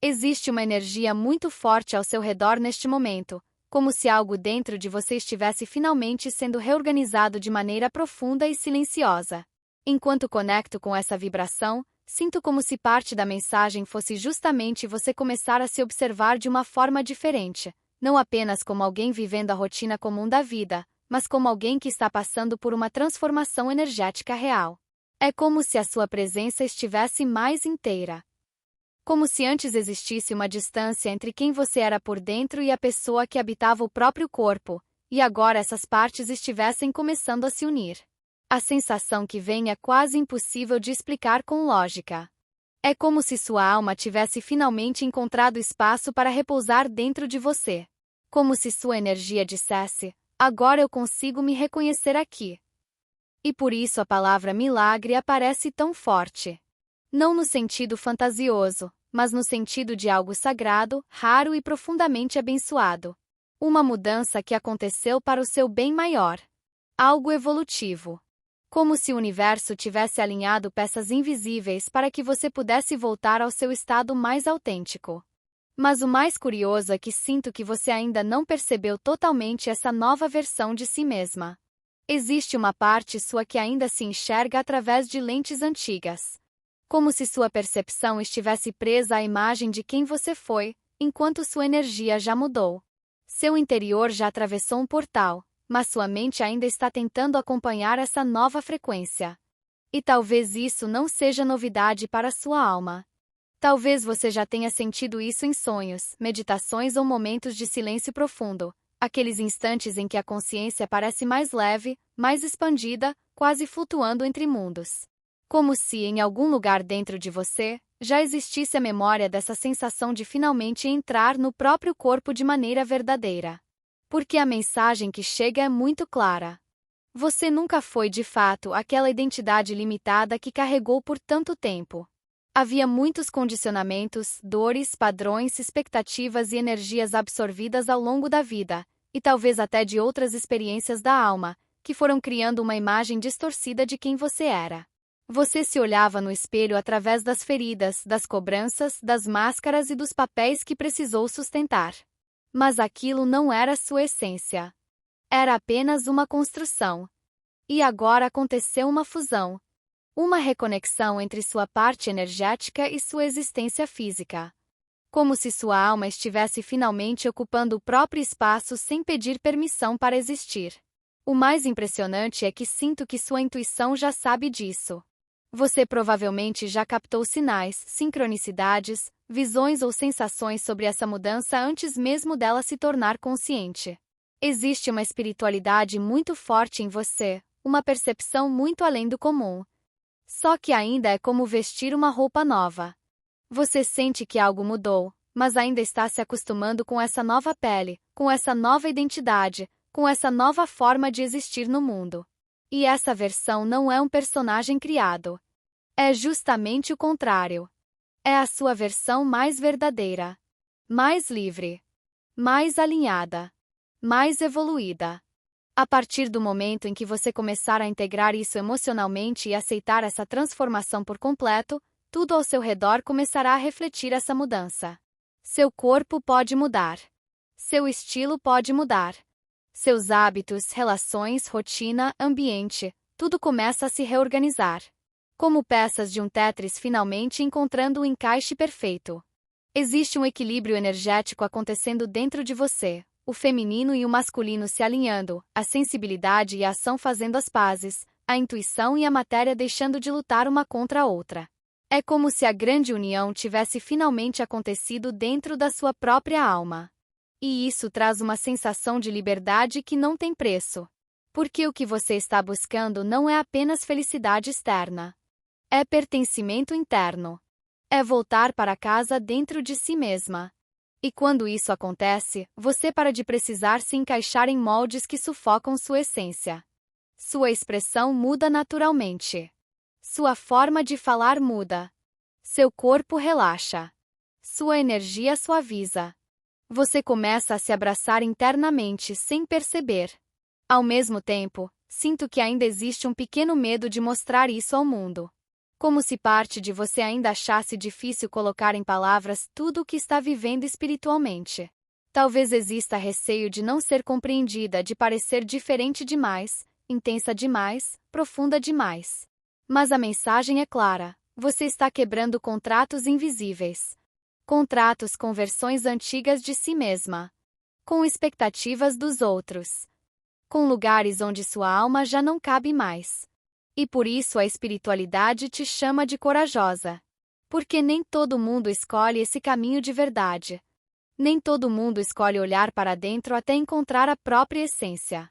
Existe uma energia muito forte ao seu redor neste momento, como se algo dentro de você estivesse finalmente sendo reorganizado de maneira profunda e silenciosa. Enquanto conecto com essa vibração, sinto como se parte da mensagem fosse justamente você começar a se observar de uma forma diferente, não apenas como alguém vivendo a rotina comum da vida, mas como alguém que está passando por uma transformação energética real. É como se a sua presença estivesse mais inteira. Como se antes existisse uma distância entre quem você era por dentro e a pessoa que habitava o próprio corpo, e agora essas partes estivessem começando a se unir. A sensação que vem é quase impossível de explicar com lógica. É como se sua alma tivesse finalmente encontrado espaço para repousar dentro de você. Como se sua energia dissesse: agora eu consigo me reconhecer aqui. E por isso a palavra milagre aparece tão forte. Não no sentido fantasioso, mas no sentido de algo sagrado, raro e profundamente abençoado. Uma mudança que aconteceu para o seu bem maior. Algo evolutivo. Como se o universo tivesse alinhado peças invisíveis para que você pudesse voltar ao seu estado mais autêntico. Mas o mais curioso é que sinto que você ainda não percebeu totalmente essa nova versão de si mesma. Existe uma parte sua que ainda se enxerga através de lentes antigas. Como se sua percepção estivesse presa à imagem de quem você foi, enquanto sua energia já mudou. Seu interior já atravessou um portal, mas sua mente ainda está tentando acompanhar essa nova frequência. E talvez isso não seja novidade para sua alma. Talvez você já tenha sentido isso em sonhos, meditações ou momentos de silêncio profundo, aqueles instantes em que a consciência parece mais leve, mais expandida, quase flutuando entre mundos. Como se, em algum lugar dentro de você, já existisse a memória dessa sensação de finalmente entrar no próprio corpo de maneira verdadeira. Porque a mensagem que chega é muito clara. Você nunca foi de fato aquela identidade limitada que carregou por tanto tempo. Havia muitos condicionamentos, dores, padrões, expectativas e energias absorvidas ao longo da vida, e talvez até de outras experiências da alma, que foram criando uma imagem distorcida de quem você era. Você se olhava no espelho através das feridas, das cobranças, das máscaras e dos papéis que precisou sustentar. Mas aquilo não era sua essência. Era apenas uma construção. E agora aconteceu uma fusão. Uma reconexão entre sua parte energética e sua existência física. Como se sua alma estivesse finalmente ocupando o próprio espaço sem pedir permissão para existir. O mais impressionante é que sinto que sua intuição já sabe disso. Você provavelmente já captou sinais, sincronicidades, visões ou sensações sobre essa mudança antes mesmo dela se tornar consciente. Existe uma espiritualidade muito forte em você, uma percepção muito além do comum. Só que ainda é como vestir uma roupa nova. Você sente que algo mudou, mas ainda está se acostumando com essa nova pele, com essa nova identidade, com essa nova forma de existir no mundo. E essa versão não é um personagem criado. É justamente o contrário. É a sua versão mais verdadeira, mais livre, mais alinhada, mais evoluída. A partir do momento em que você começar a integrar isso emocionalmente e aceitar essa transformação por completo, tudo ao seu redor começará a refletir essa mudança. Seu corpo pode mudar. Seu estilo pode mudar. Seus hábitos, relações, rotina, ambiente, tudo começa a se reorganizar. Como peças de um Tetris finalmente encontrando o encaixe perfeito. Existe um equilíbrio energético acontecendo dentro de você, o feminino e o masculino se alinhando, a sensibilidade e a ação fazendo as pazes, a intuição e a matéria deixando de lutar uma contra a outra. É como se a grande união tivesse finalmente acontecido dentro da sua própria alma. E isso traz uma sensação de liberdade que não tem preço. Porque o que você está buscando não é apenas felicidade externa. É pertencimento interno. É voltar para casa dentro de si mesma. E quando isso acontece, você para de precisar se encaixar em moldes que sufocam sua essência. Sua expressão muda naturalmente. Sua forma de falar muda. Seu corpo relaxa. Sua energia suaviza. Você começa a se abraçar internamente sem perceber. Ao mesmo tempo, sinto que ainda existe um pequeno medo de mostrar isso ao mundo. Como se parte de você ainda achasse difícil colocar em palavras tudo o que está vivendo espiritualmente. Talvez exista receio de não ser compreendida, de parecer diferente demais, intensa demais, profunda demais. Mas a mensagem é clara: você está quebrando contratos invisíveis. Contratos com versões antigas de si mesma. Com expectativas dos outros. Com lugares onde sua alma já não cabe mais. E por isso a espiritualidade te chama de corajosa. Porque nem todo mundo escolhe esse caminho de verdade. Nem todo mundo escolhe olhar para dentro até encontrar a própria essência.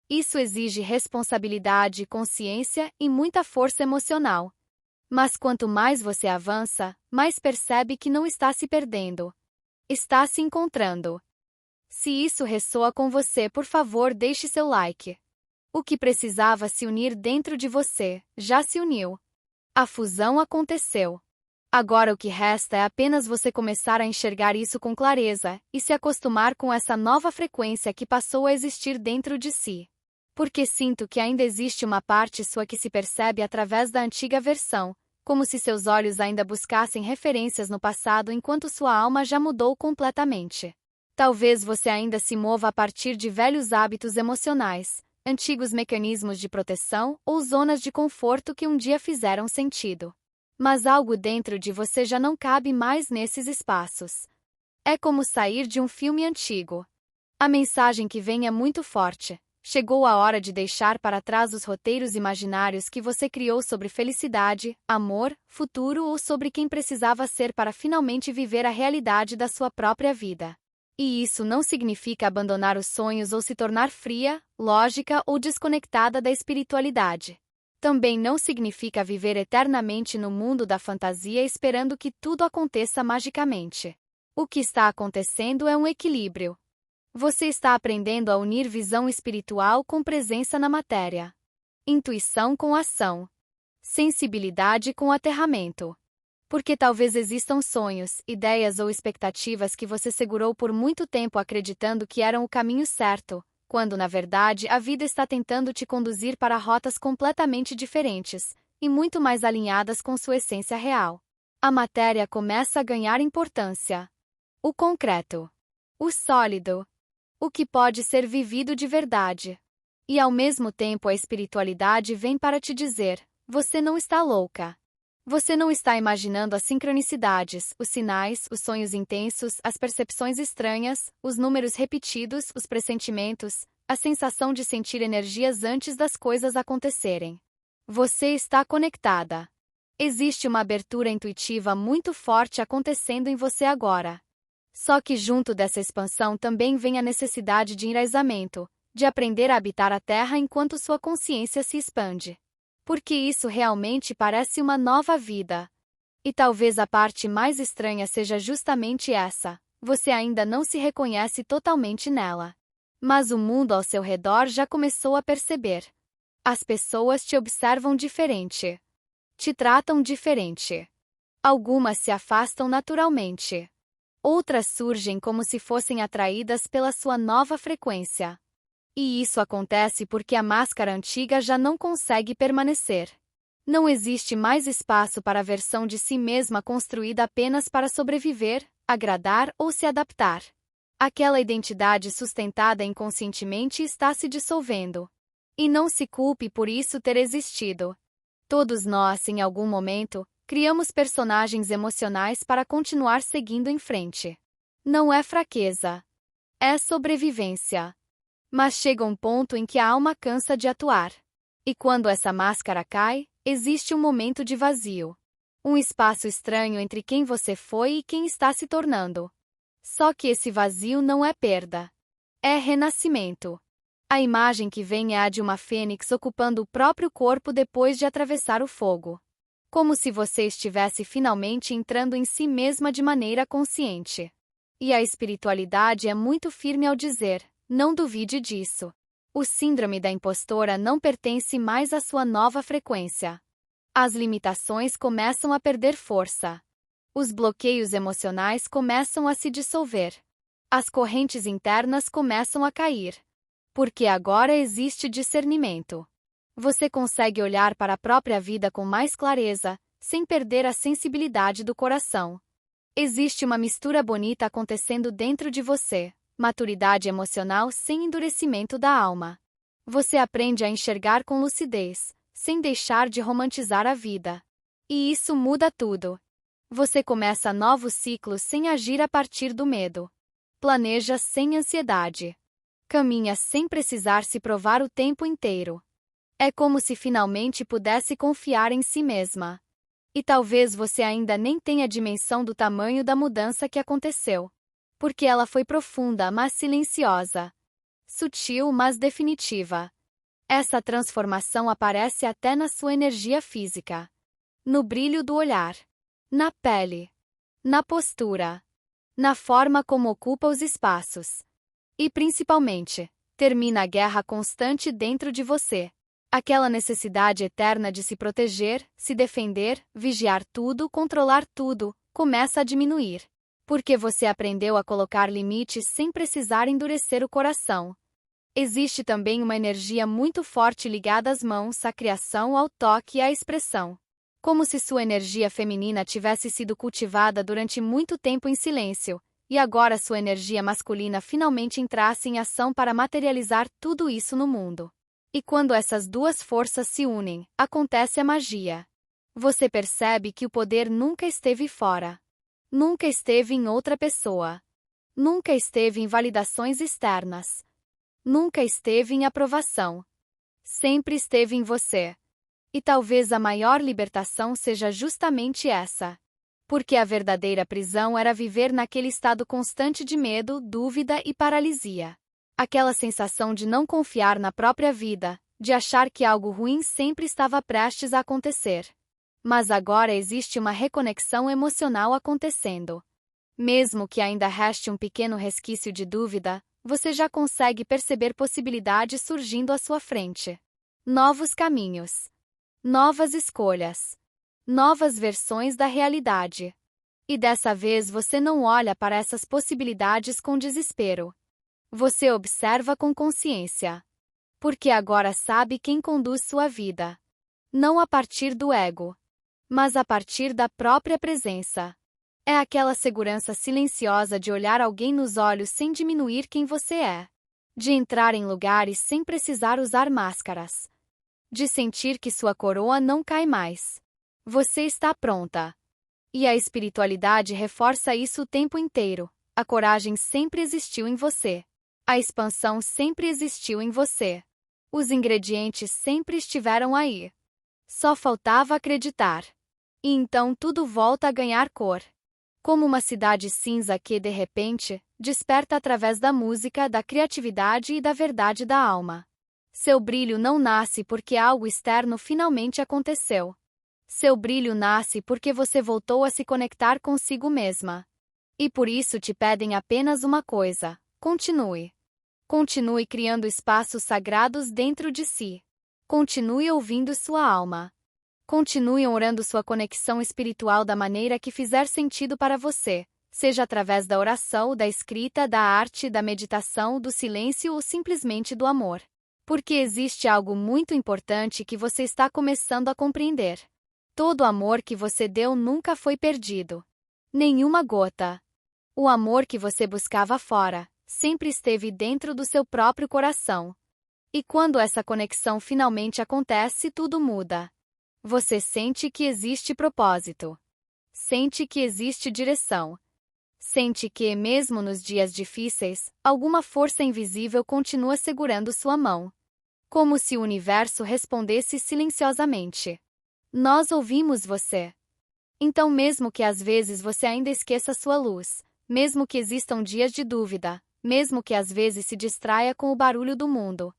Isso exige responsabilidade, consciência e muita força emocional. Mas quanto mais você avança, mais percebe que não está se perdendo. Está se encontrando. Se isso ressoa com você, por favor, deixe seu like. O que precisava se unir dentro de você, já se uniu. A fusão aconteceu. Agora o que resta é apenas você começar a enxergar isso com clareza e se acostumar com essa nova frequência que passou a existir dentro de si. Porque sinto que ainda existe uma parte sua que se percebe através da antiga versão, como se seus olhos ainda buscassem referências no passado enquanto sua alma já mudou completamente. Talvez você ainda se mova a partir de velhos hábitos emocionais, antigos mecanismos de proteção ou zonas de conforto que um dia fizeram sentido. Mas algo dentro de você já não cabe mais nesses espaços. É como sair de um filme antigo. A mensagem que vem é muito forte. Chegou a hora de deixar para trás os roteiros imaginários que você criou sobre felicidade, amor, futuro ou sobre quem precisava ser para finalmente viver a realidade da sua própria vida. E isso não significa abandonar os sonhos ou se tornar fria, lógica ou desconectada da espiritualidade. Também não significa viver eternamente no mundo da fantasia esperando que tudo aconteça magicamente. O que está acontecendo é um equilíbrio. Você está aprendendo a unir visão espiritual com presença na matéria. Intuição com ação. Sensibilidade com aterramento. Porque talvez existam sonhos, ideias ou expectativas que você segurou por muito tempo acreditando que eram o caminho certo, quando na verdade a vida está tentando te conduzir para rotas completamente diferentes e muito mais alinhadas com sua essência real. A matéria começa a ganhar importância. O concreto. O sólido. O que pode ser vivido de verdade. E ao mesmo tempo a espiritualidade vem para te dizer: você não está louca. Você não está imaginando as sincronicidades, os sinais, os sonhos intensos, as percepções estranhas, os números repetidos, os pressentimentos, a sensação de sentir energias antes das coisas acontecerem. Você está conectada. Existe uma abertura intuitiva muito forte acontecendo em você agora. Só que junto dessa expansão também vem a necessidade de enraizamento, de aprender a habitar a Terra enquanto sua consciência se expande. Porque isso realmente parece uma nova vida. E talvez a parte mais estranha seja justamente essa: você ainda não se reconhece totalmente nela. Mas o mundo ao seu redor já começou a perceber. As pessoas te observam diferente. Te tratam diferente. Algumas se afastam naturalmente. Outras surgem como se fossem atraídas pela sua nova frequência. E isso acontece porque a máscara antiga já não consegue permanecer. Não existe mais espaço para a versão de si mesma construída apenas para sobreviver, agradar ou se adaptar. Aquela identidade sustentada inconscientemente está se dissolvendo. E não se culpe por isso ter existido. Todos nós, em algum momento, criamos personagens emocionais para continuar seguindo em frente. Não é fraqueza. É sobrevivência. Mas chega um ponto em que a alma cansa de atuar. E quando essa máscara cai, existe um momento de vazio. Um espaço estranho entre quem você foi e quem está se tornando. Só que esse vazio não é perda. É renascimento. A imagem que vem é a de uma fênix ocupando o próprio corpo depois de atravessar o fogo. Como se você estivesse finalmente entrando em si mesma de maneira consciente. E a espiritualidade é muito firme ao dizer: não duvide disso. O síndrome da impostora não pertence mais à sua nova frequência. As limitações começam a perder força. Os bloqueios emocionais começam a se dissolver. As correntes internas começam a cair. Porque agora existe discernimento. Você consegue olhar para a própria vida com mais clareza, sem perder a sensibilidade do coração. Existe uma mistura bonita acontecendo dentro de você, maturidade emocional sem endurecimento da alma. Você aprende a enxergar com lucidez, sem deixar de romantizar a vida. E isso muda tudo. Você começa novos ciclos sem agir a partir do medo. Planeja sem ansiedade. Caminha sem precisar se provar o tempo inteiro. É como se finalmente pudesse confiar em si mesma. E talvez você ainda nem tenha dimensão do tamanho da mudança que aconteceu. Porque ela foi profunda, mas silenciosa. Sutil, mas definitiva. Essa transformação aparece até na sua energia física. No brilho do olhar. Na pele. Na postura. Na forma como ocupa os espaços. E principalmente, termina a guerra constante dentro de você. Aquela necessidade eterna de se proteger, se defender, vigiar tudo, controlar tudo, começa a diminuir. Porque você aprendeu a colocar limites sem precisar endurecer o coração. Existe também uma energia muito forte ligada às mãos, à criação, ao toque e à expressão. Como se sua energia feminina tivesse sido cultivada durante muito tempo em silêncio, e agora sua energia masculina finalmente entrasse em ação para materializar tudo isso no mundo. E quando essas duas forças se unem, acontece a magia. Você percebe que o poder nunca esteve fora. Nunca esteve em outra pessoa. Nunca esteve em validações externas. Nunca esteve em aprovação. Sempre esteve em você. E talvez a maior libertação seja justamente essa. Porque a verdadeira prisão era viver naquele estado constante de medo, dúvida e paralisia. Aquela sensação de não confiar na própria vida, de achar que algo ruim sempre estava prestes a acontecer. Mas agora existe uma reconexão emocional acontecendo. Mesmo que ainda reste um pequeno resquício de dúvida, você já consegue perceber possibilidades surgindo à sua frente. Novos caminhos. Novas escolhas. Novas versões da realidade. E dessa vez você não olha para essas possibilidades com desespero. Você observa com consciência. Porque agora sabe quem conduz sua vida. Não a partir do ego, mas a partir da própria presença. É aquela segurança silenciosa de olhar alguém nos olhos sem diminuir quem você é. De entrar em lugares sem precisar usar máscaras. De sentir que sua coroa não cai mais. Você está pronta. E a espiritualidade reforça isso o tempo inteiro. A coragem sempre existiu em você. A expansão sempre existiu em você. Os ingredientes sempre estiveram aí. Só faltava acreditar. E então tudo volta a ganhar cor. Como uma cidade cinza que, de repente, desperta através da música, da criatividade e da verdade da alma. Seu brilho não nasce porque algo externo finalmente aconteceu. Seu brilho nasce porque você voltou a se conectar consigo mesma. E por isso te pedem apenas uma coisa: continue. Continue criando espaços sagrados dentro de si. Continue ouvindo sua alma. Continue honrando sua conexão espiritual da maneira que fizer sentido para você, seja através da oração, da escrita, da arte, da meditação, do silêncio ou simplesmente do amor. Porque existe algo muito importante que você está começando a compreender. Todo o amor que você deu nunca foi perdido. Nenhuma gota. O amor que você buscava fora sempre esteve dentro do seu próprio coração. E quando essa conexão finalmente acontece, tudo muda. Você sente que existe propósito. Sente que existe direção. Sente que, mesmo nos dias difíceis, alguma força invisível continua segurando sua mão. Como se o universo respondesse silenciosamente: nós ouvimos você. Então, mesmo que às vezes você ainda esqueça sua luz, mesmo que existam dias de dúvida, mesmo que às vezes se distraia com o barulho do mundo,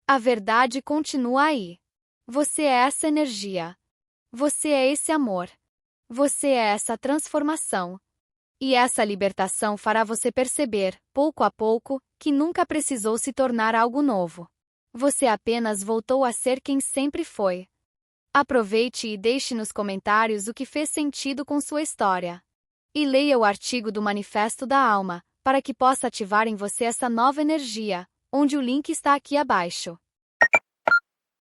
a verdade continua aí. Você é essa energia. Você é esse amor. Você é essa transformação. E essa libertação fará você perceber, pouco a pouco, que nunca precisou se tornar algo novo. Você apenas voltou a ser quem sempre foi. Aproveite e deixe nos comentários o que fez sentido com sua história. E leia o artigo do Manifesto da Alma, para que possa ativar em você essa nova energia, onde o link está aqui abaixo.